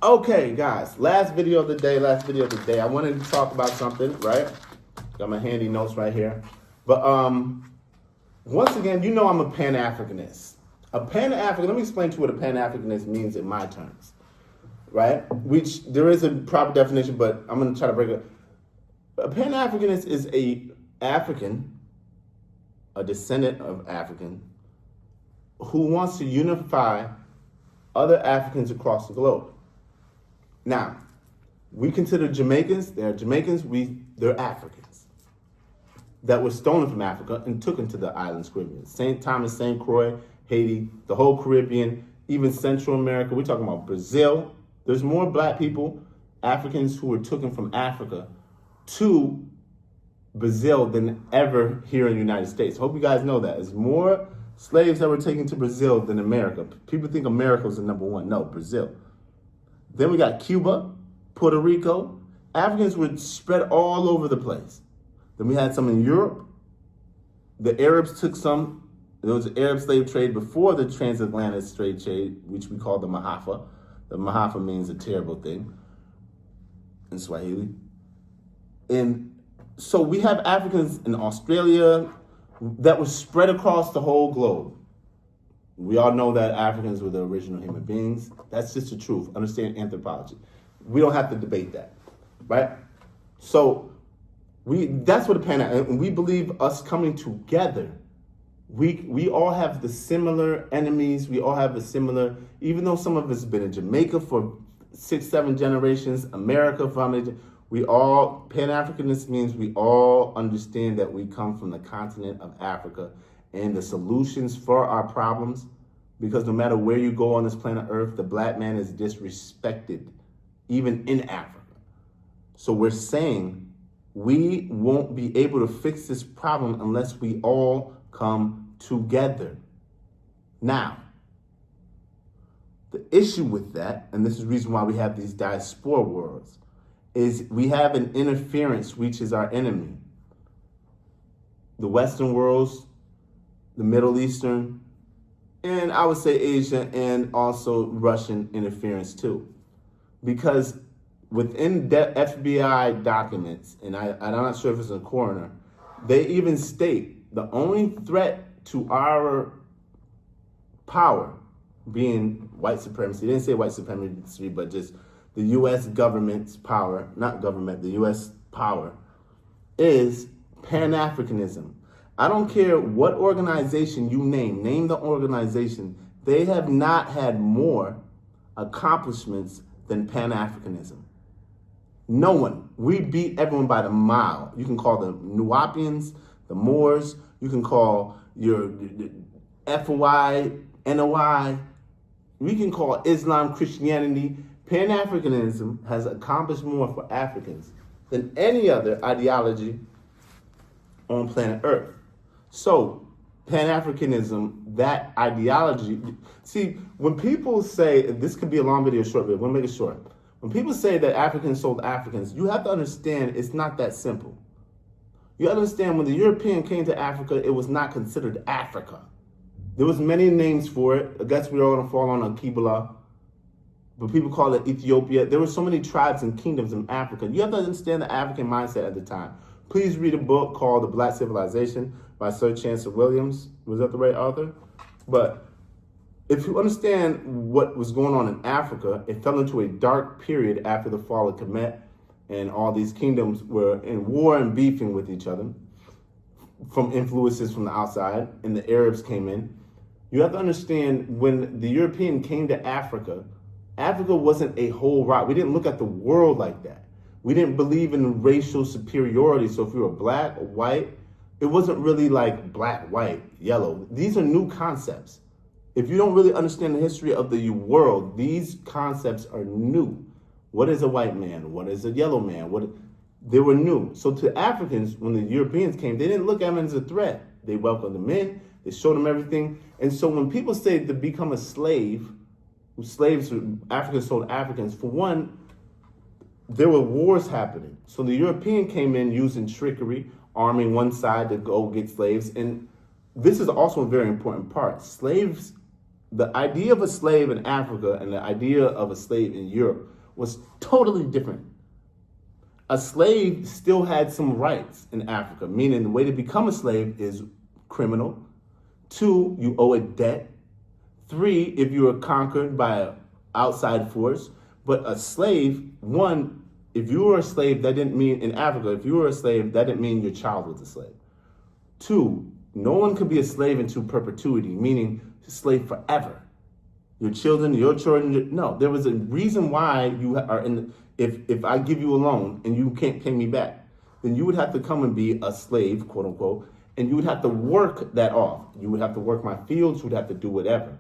Okay, guys, last video of the day. I wanted to talk about something, right? Got my handy notes right here. But once again, you know I'm a Pan-Africanist. Let me explain to you what a Pan-Africanist means in my terms, right? Which there is a proper definition, but I'm going to try to break it. A Pan-Africanist is a African, a descendant of African, who wants to unify other Africans across the globe. Now, we consider Jamaicans, they're Africans that were stolen from Africa and took into the islands Caribbean. St. Thomas, St. Croix, Haiti, the whole Caribbean, even Central America. We're talking about Brazil. There's more black people, Africans who were taken from Africa to Brazil than ever here in the United States. Hope you guys know that. There's more slaves that were taken to Brazil than America. People think America was the number one. No, Brazil. Then we got Cuba, Puerto Rico. Africans were spread all over the place. Then we had some in Europe. The Arabs took some. There was an Arab slave trade before the transatlantic slave trade, which we call the Mahafa. The Mahafa means a terrible thing in Swahili. And so we have Africans in Australia that were spread across the whole globe. We all know that Africans were the original human beings. That's just the truth. Understand anthropology. We don't have to debate that, right? So that's what and we believe us coming together. We all have the similar enemies. We all have the similar, even though some of us have been in Jamaica for 6-7 generations, America for how many, Pan-Africanist means we all understand that we come from the continent of Africa and the solutions for our problems, because no matter where you go on this planet Earth, the black man is disrespected, even in Africa. So we're saying we won't be able to fix this problem unless we all come together. Now, the issue with that, and this is the reason why we have these diaspora worlds, is we have an interference which is our enemy. The Western worlds, the Middle Eastern, and I would say Asia, and also Russian interference too. Because within FBI documents, and I'm not sure if it's a coroner, they even state the only threat to our power being white supremacy. They didn't say white supremacy, but just the U.S. government's power, not government, the U.S. power, is Pan-Africanism. I don't care what organization you name the organization, they have not had more accomplishments than Pan-Africanism. No one. We beat everyone by the mile. You can call the Nuwapians, the Moors, you can call your FOI, NOI, we can call Islam, Christianity. Pan-Africanism has accomplished more for Africans than any other ideology on planet Earth. So, Pan-Africanism, that ideology, see, when people say, this could be a long video, short video, we'll make it short. When people say that Africans sold Africans, you have to understand it's not that simple. You understand when the European came to Africa, it was not considered Africa. There was many names for it. I guess we're all gonna fall on Kibala, but people call it Ethiopia. There were so many tribes and kingdoms in Africa. You have to understand the African mindset at the time. Please read a book called The Black Civilization by Sir Chancellor Williams. Was that the right author? But if you understand what was going on in Africa, it fell into a dark period after the fall of Kemet, and all these kingdoms were in war and beefing with each other from influences from the outside, and the Arabs came in. You have to understand, when the European came to Africa, Africa wasn't a whole rock. We didn't look at the world like that. We didn't believe in racial superiority. So if you were black or white, it wasn't really like black, white, yellow. These are new concepts. If you don't really understand the history of the world, these concepts are new. What is a white man? What is a yellow man? They were new. So to Africans, when the Europeans came, they didn't look at them as a threat. They welcomed them in. They showed them everything. And so when people say to become a slave, Africans sold Africans, for one, there were wars happening. So the European came in using trickery, arming one side to go get slaves. And this is also a very important part. Slaves, the idea of a slave in Africa and the idea of a slave in Europe was totally different. A slave still had some rights in Africa, meaning the way to become a slave is criminal. 2, you owe a debt. 3, if you were conquered by an outside force. But a slave, 1, if you were a slave, that didn't mean, in Africa, if you were a slave, that didn't mean your child was a slave. 2, no one could be a slave into perpetuity, meaning a slave forever. Your children, no. There was a reason why you are in, if I give you a loan and you can't pay me back, then you would have to come and be a slave, quote unquote, and you would have to work that off. You would have to work my fields, you would have to do whatever.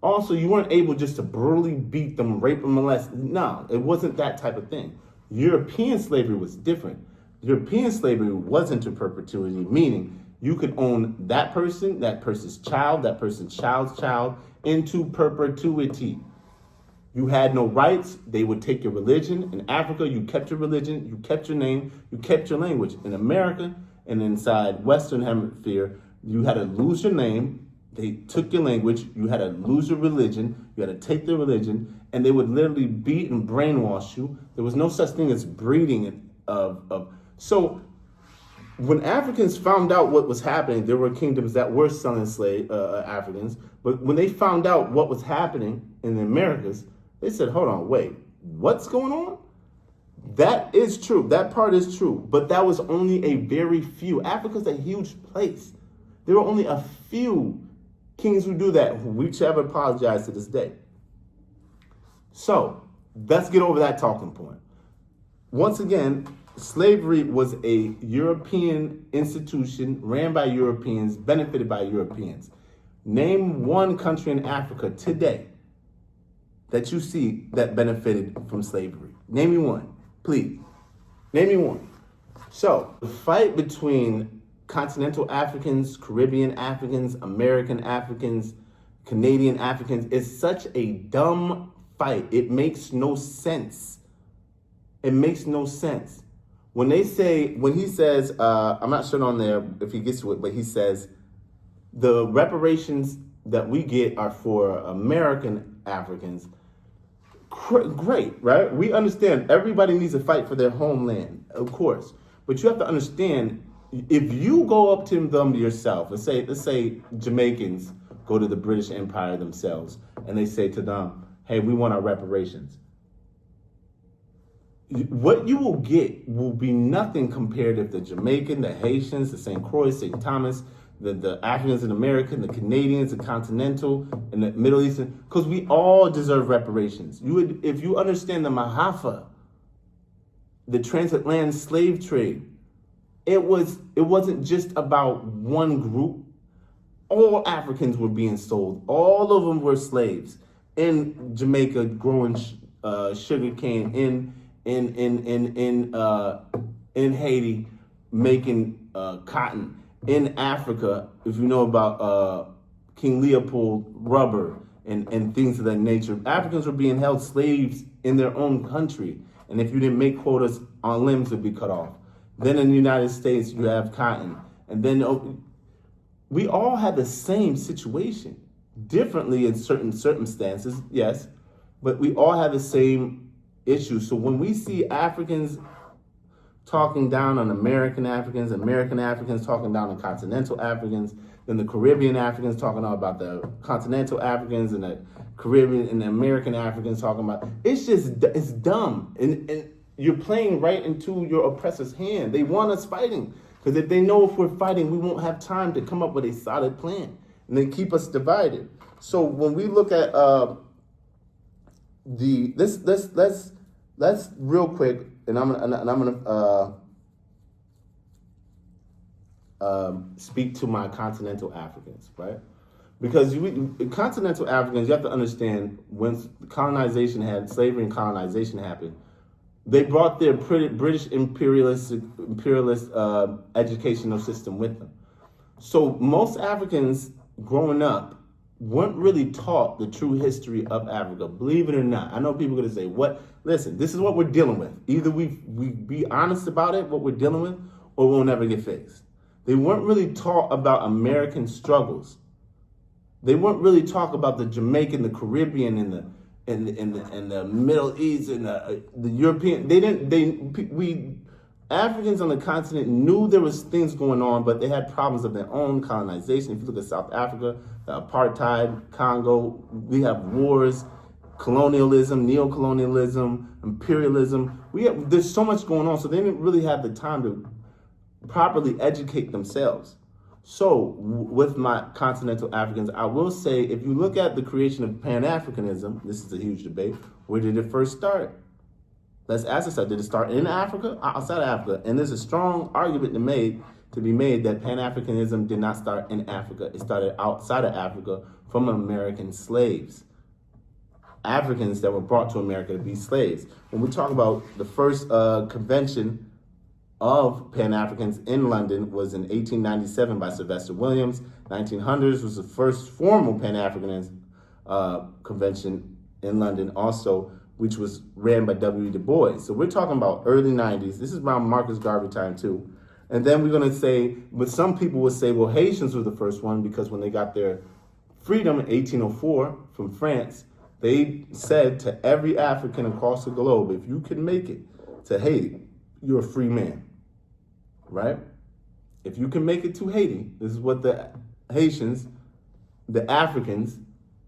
Also, you weren't able just to brutally beat them, rape them, molest. No, it wasn't that type of thing. European slavery was different. European slavery wasn't to perpetuity, meaning you could own that person's child, that person's child's child into perpetuity. You had no rights. They would take your religion. In Africa, you kept your religion, you kept your name, you kept your language. In America and inside Western Hemisphere, you had to lose your name. They took your language. You had to lose your religion. You had to take their religion, and they would literally beat and brainwash you. There was no such thing as breeding So when Africans found out what was happening, there were kingdoms that were selling Africans. But when they found out what was happening in the Americas, they said, hold on, wait, what's going on? That is true. That part is true. But that was only a very few. Africa's a huge place. There were only a few kings who do that, which have apologized to this day. So let's get over that talking point. Once again, slavery was a European institution ran by Europeans, benefited by Europeans. Name one country in Africa today that you see that benefited from slavery. Name me one, please. Name me one. So the fight between continental Africans, Caribbean Africans, American Africans, Canadian Africans is such a dumb fight. It makes no sense. It makes no sense. When he says, I'm not sure on there if he gets to it, but he says the reparations that we get are for American Africans. Great, right? We understand everybody needs to fight for their homeland, of course. But you have to understand, if you go up to them yourself, let's say Jamaicans go to the British Empire themselves, and they say to them, hey, we want our reparations. What you will get will be nothing compared if the Jamaican, the Haitians, the St. Croix, St. Thomas, the Africans in America, the Canadians, the Continental, and the Middle Eastern, because we all deserve reparations. If you understand the Mahafa, the transatlantic slave trade, it wasn't just about one group. All Africans were being sold. All of them were slaves in Jamaica, growing sugar cane, in Haiti, making cotton. In Africa, if you know about King Leopold rubber and things of that nature, Africans were being held slaves in their own country. And if you didn't make quotas on limbs, would be cut off. Then in the United States, you have cotton. And then we all had the same situation, differently in certain circumstances, yes, but we all have the same issue. So when we see Africans talking down on American Africans talking down on continental Africans, then the Caribbean Africans talking about the continental Africans, and the Caribbean and the American Africans talking about, it's dumb. And you're playing right into your oppressor's hand. They want us fighting, because if they know if we're fighting, we won't have time to come up with a solid plan, and they keep us divided. So when we look at let's real quick, and I'm gonna speak to my continental Africans, right? Because continental Africans, you have to understand, when slavery and colonization happened, they brought their British imperialist educational system with them. So most Africans growing up weren't really taught the true history of Africa, believe it or not. I know people are going to say, "What? Listen, this is what we're dealing with. Either we be honest about it, what we're dealing with, or we'll never get fixed." They weren't really taught about American struggles. They weren't really taught about the Jamaican, the Caribbean, in the Middle East and the European. We Africans on the continent knew there was things going on, but they had problems of their own colonization. If you look at South Africa, the apartheid, Congo, we have wars, colonialism, neo-colonialism, imperialism. There's so much going on, so they didn't really have the time to properly educate themselves. So with my continental Africans, I will say, if you look at the creation of Pan-Africanism, this is a huge debate, where did it first start? Let's ask ourselves, did it start in Africa, outside of Africa? And there's a strong argument to be made that Pan-Africanism did not start in Africa. It started outside of Africa from American slaves. Africans that were brought to America to be slaves. When we talk about the first convention of Pan-Africans in London was in 1897 by Sylvester Williams. 1900s was the first formal Pan-Africanist convention in London also, which was ran by W. Du Bois. So we're talking about early 90s. This is around Marcus Garvey time too. And then we're gonna say, but some people would say, well, Haitians were the first one because when they got their freedom in 1804 from France, they said to every African across the globe, if you can make it to Haiti, you're a free man, right? If you can make it to Haiti, this is what the Haitians, the Africans,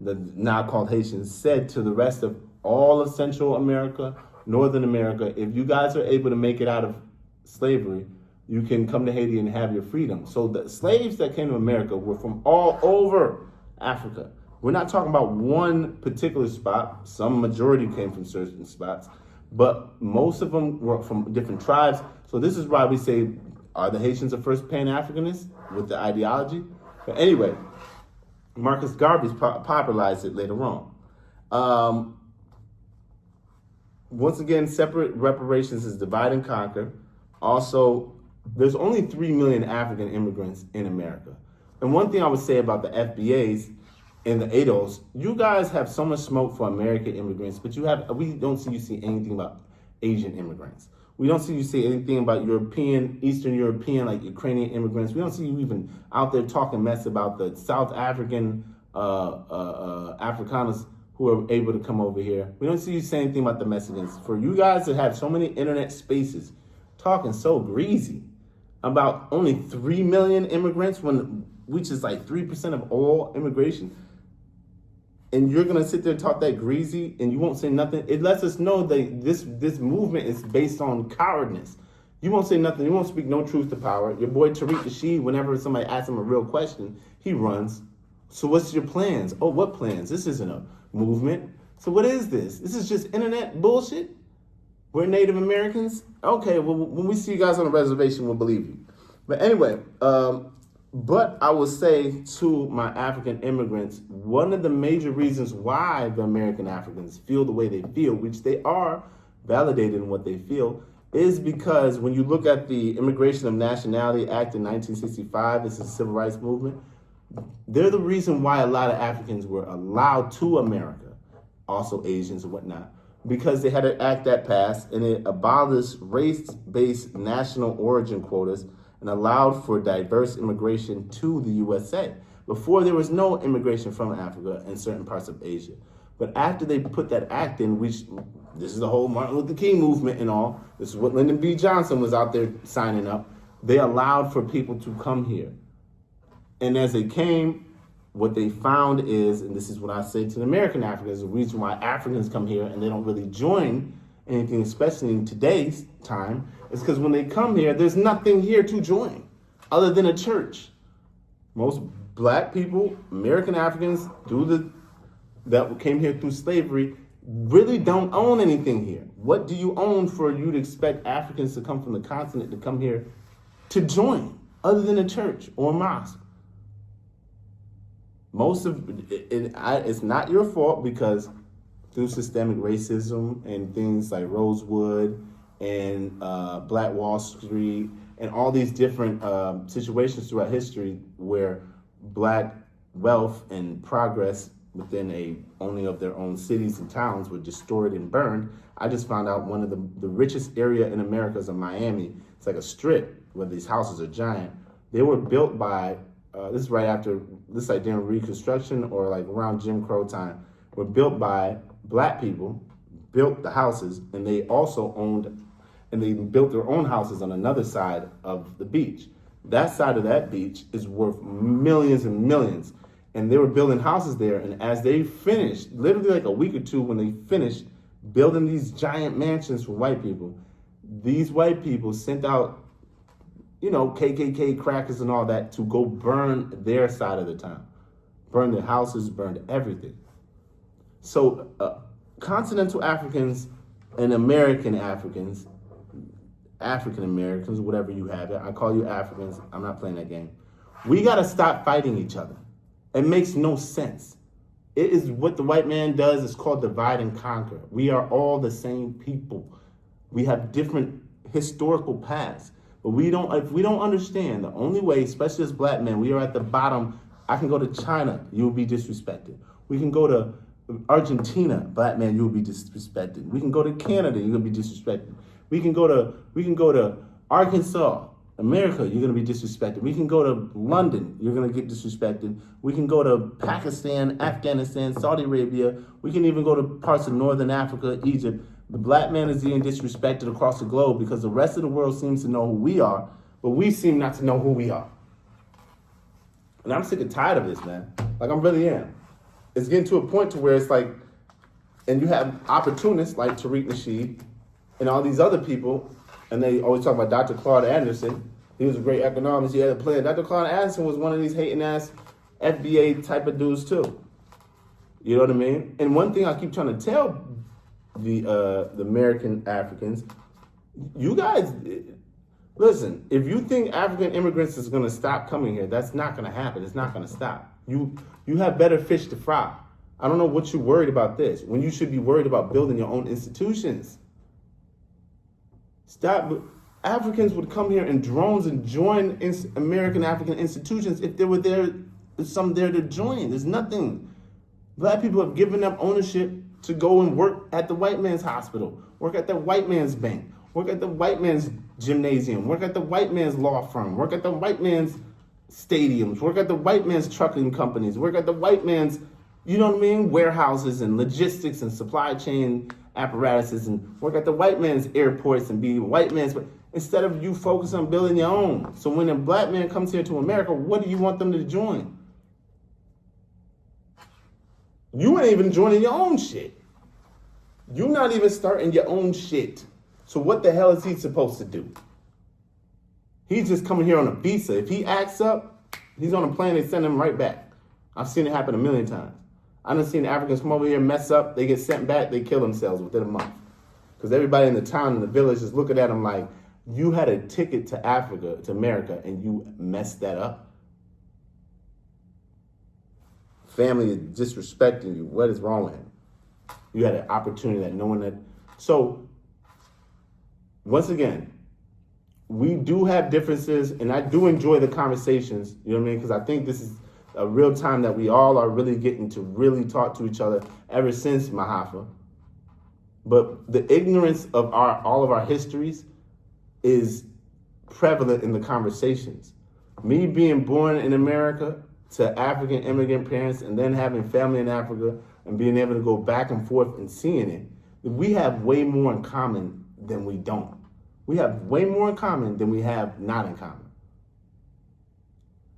the now called Haitians, said to the rest of all of Central America, Northern America, if you guys are able to make it out of slavery, you can come to Haiti and have your freedom. So the slaves that came to America were from all over Africa. We're not talking about one particular spot. Some majority came from certain spots, but most of them were from different tribes. So this is why we say, are the Haitians the first Pan-Africanists with the ideology? But anyway, Marcus Garvey popularized it later on. Once again, separate reparations is divide and conquer. Also, there's only 3 million African immigrants in America. And one thing I would say about the FBAs and the ADOs, you guys have so much smoke for American immigrants, but we don't see you see anything about Asian immigrants. We don't see you say anything about European, Eastern European, like Ukrainian immigrants. We don't see you even out there talking mess about the South African Afrikaners who are able to come over here. We don't see you say anything about the Mexicans. For you guys to have so many internet spaces talking so greasy about only 3 million immigrants, which is like 3% of all immigration, and you're gonna sit there and talk that greasy and you won't say nothing, it lets us know that this movement is based on cowardness. You won't say nothing, you won't speak no truth to power. Your boy Tariq Nasheed, whenever somebody asks him a real question, he runs. So what's your plans? Oh, what plans? This isn't a movement. So what is this? This is just internet bullshit? We're Native Americans? Okay, well, when we see you guys on the reservation, we'll believe you. But anyway, but I will say to my African immigrants, one of the major reasons why the American Africans feel the way they feel, which they are validated in what they feel, is because when you look at the Immigration of Nationality Act in 1965, this is a civil rights movement, they're the reason why a lot of Africans were allowed to America, also Asians and whatnot, because they had an act that passed and it abolished race-based national origin quotas and allowed for diverse immigration to the USA. Before, there was no immigration from Africa and certain parts of Asia. But after they put that act in, which this is the whole Martin Luther King movement and all, this is what Lyndon B. Johnson was out there signing up, they allowed for people to come here. And as they came, what they found is, and this is what I say to the American Africans, the reason why Africans come here and they don't really join anything, especially in today's time, is because when they come here, there's nothing here to join other than a church. Most black people, American Africans, that came here through slavery, really don't own anything here. What do you own for you to expect Africans to come from the continent to come here to join, other than a church or a mosque? Most of it's not your fault, because through systemic racism and things like Rosewood and Black Wall Street and all these different situations throughout history where black wealth and progress within a owning of their own cities and towns were destroyed and burned. I just found out one of the richest area in America is in Miami. It's like a strip where these houses are giant. They were built by, this is right after, this is like during Reconstruction or like around Jim Crow time, were built by black people, built the houses, and they also owned, and they built their own houses on another side of the beach. That side of that beach is worth millions and millions. And they were building houses there, and as they finished, literally like a week or two when they finished building these giant mansions for white people, these white people sent out, KKK crackers and all that to go burn their side of the town. Burned their houses, burned everything. So continental Africans and American Africans, African Americans, whatever you have it, I call you Africans, I'm not playing that game. We gotta stop fighting each other. It makes no sense. It is what the white man does. It's called divide and conquer. We are all the same people. We have different historical paths, but if we don't understand, the only way, especially as black men, we are at the bottom. I can go to China, you will be disrespected. We can go to Argentina, black man, you will be disrespected. We can go to Canada, you're gonna be disrespected. We can go to Arkansas, America, you're gonna be disrespected. We can go to London, you're gonna get disrespected. We can go to Pakistan, Afghanistan, Saudi Arabia. We can even go to parts of Northern Africa, Egypt. The black man is being disrespected across the globe because the rest of the world seems to know who we are, but we seem not to know who we are. And I'm sick and tired of this, man. Like, I really am. It's getting to a point to where it's like, and you have opportunists like Tariq Nasheed and all these other people, and they always talk about Dr. Claude Anderson. He was a great economist. He had a plan. Dr. Claude Anderson was one of these hating-ass FBA type of dudes, too. You know what I mean? And one thing I keep trying to tell the American Africans, you guys, listen, if you think African immigrants is going to stop coming here, that's not going to happen. It's not going to stop. You have better fish to fry. I don't know what you're worried about this, when you should be worried about building your own institutions. Stop. Africans would come here in drones and join American African institutions if there were some there to join. There's nothing. Black people have given up ownership to go and work at the white man's hospital, work at the white man's bank, work at the white man's gymnasium, work at the white man's law firm, work at the white man's stadiums, work at the white man's trucking companies, work at the white man's, warehouses and logistics and supply chain apparatuses, and work at the white man's airports and be white man's, instead of you focus on building your own. So when a black man comes here to America, what do you want them to join? You ain't even joining your own shit. You're not even starting your own shit. So what the hell is he supposed to do? He's just coming here on a visa. If he acts up, he's on a plane, they send him right back. I've seen it happen a million times. I done seen Africans come over here, mess up, they get sent back, they kill themselves within a month. Because everybody in the town and the village is looking at them like, you had a ticket to Africa, to America, and you messed that up. Family is disrespecting you. What is wrong with him? You had an opportunity that no one had. So, once again, we do have differences, and I do enjoy the conversations, you know what I mean? Because I think this is a real time that we all are really getting to really talk to each other ever since Mahafa. But the ignorance of all of our histories is prevalent in the conversations. Me being born in America to African immigrant parents and then having family in Africa and being able to go back and forth and seeing it, we have way more in common than we don't. We have way more in common than we have not in common.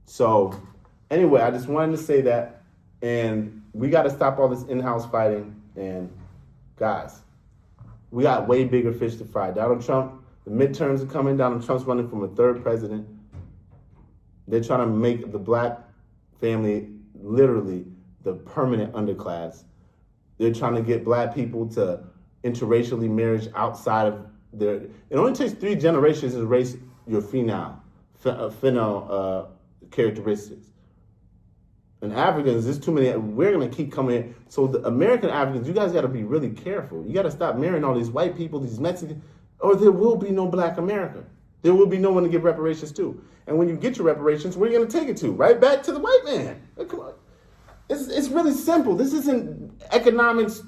So anyway, I just wanted to say that, and we got to stop all this in-house fighting. And guys, we got way bigger fish to fry. Donald Trump, the midterms are coming. Donald Trump's running from a third president. They're trying to make the black family literally the permanent underclass. They're trying to get black people to interracially marriage outside of their. It only takes 3 generations to erase your phenol characteristics. And Africans, there's too many. We're gonna keep coming in. So the American Africans, you guys got to be really careful. You got to stop marrying all these white people, these Mexicans, or there will be no black America. There will be no one to give reparations to. And when you get your reparations, where are you going to take it to? Right back to the white man. Like, come on. It's really simple. This isn't economics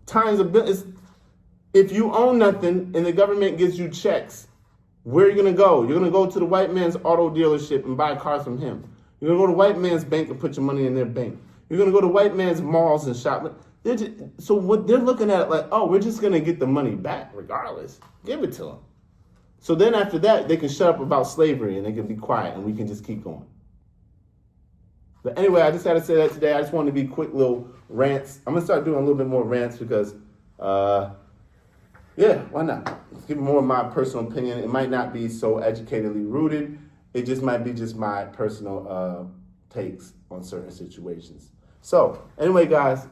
times of business. If you own nothing and the government gives you checks, where are you going to go? You're going to go to the white man's auto dealership and buy a car from him. You're going to go to the white man's bank and put your money in their bank. You're going to go to white man's malls and shop. So what they're looking at it like, oh, we're just going to get the money back regardless. Give it to them. So then after that, they can shut up about slavery and they can be quiet and we can just keep going. But anyway, I just had to say that today. I just wanted to be quick little rants. I'm going to start doing a little bit more rants because, yeah, why not? Let's give more of my personal opinion. It might not be so educatedly rooted. It just might be just my personal takes on certain situations. So anyway, guys.